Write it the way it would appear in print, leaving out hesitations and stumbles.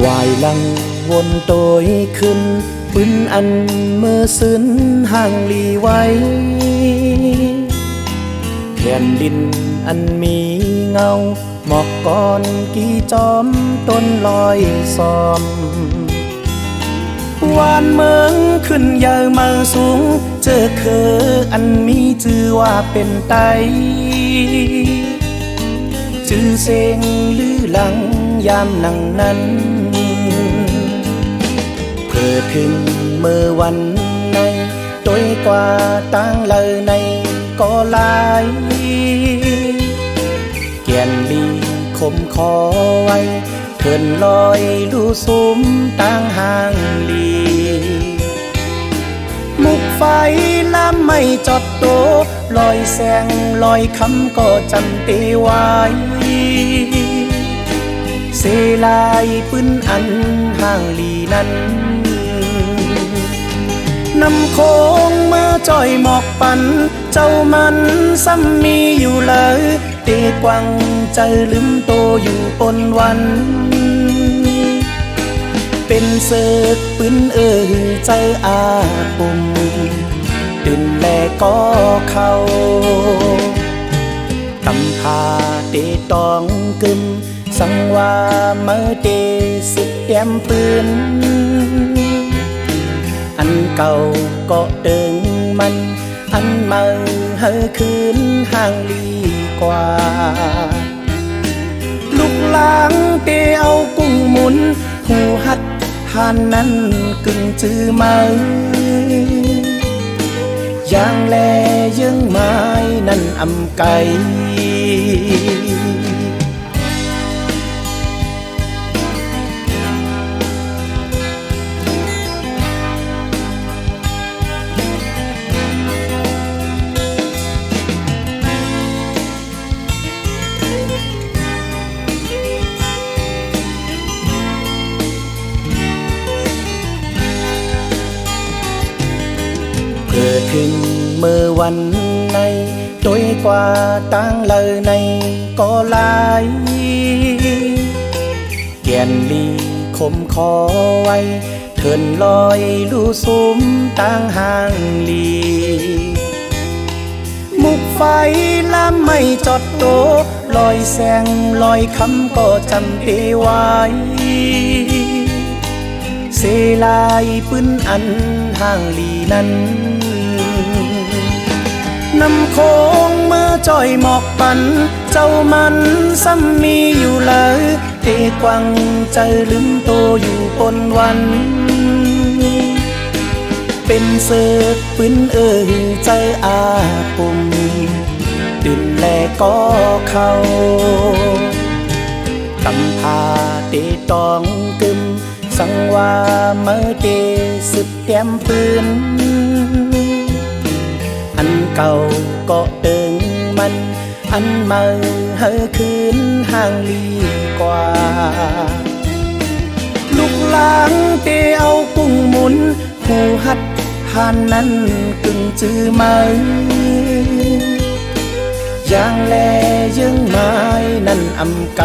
วายลังวนโตยขึ้นปืนอันเมื่อซึ้นห่างลีไว้แผ่นดินอันมีเงาหมอกก้อนกี่จอมต้นลอยซ้อมวานเมืองขึ้นยาวมาสูงเจอเคออันมีชื่อว่าเป็นไตชื่อเสียงลือหลังยามหนังนั้นเพื่อถึงเมื่อวันในโดยกว่าตั้งเลยในก็ลายแก่นลีคมคอไว้เถินลอยลู่ซุ้มตั้งห่างลีมุกไฟล้ำไม่จอดโตลอยแสงลอยคำก็จำตีไว้เสลายปืนอันห่างลีนั้นนำโค้งเมื่อจอยหมอกปันเจ้ามันซ้ำมีอยู่เลยตีกวังใจลืมโตอยู่ปนวันเป็นเสือกปืนใจอาปุ่มตื่นแลก็เข้าตำพาเตตองกึมสังว่าเมื่อเตสิแย้มปืนอันเก่าก็เดิงมันอันเมื่อเฮอคืนห่างลีกว่าลูกหลางเตเอากุ้งหมุนหูหัดหานนั้นกึ่งจื้อมือย่างแลยังไม้นั่นอำไกเพื่อถึงเมื่อวันในโดยกว่าตั้งเลยในก็ลายแก่นลีคมคอไว้เถินลอยลู่ซุ้มตั้งห่างลีมุกไฟล้ำไม่จอดโตลอยแสงลอยคำก็จำตีไว้เสลายปืนอันห่างลีนั้นนำโค้งเมื่อจอยหมอกปันเจ้ามันซ้ำมีอยู่เลยเตกวังใจลืมโตอยู่ปนวันเป็นเสือกปืนใจอาปุ่มตื่นแลก็เข้าตำพาเตตองกึมสังว่าเมื่อเตสิบแย้มปืนอันเก่าก็เดิงมันอันเมื่อเฮอคืนห่างลีกว่าลูกหลางเตเอากุ้งหมุนหูหัดหานนั้นกึ่งจื้อมือย่างแลยังไม้นั่นอำไก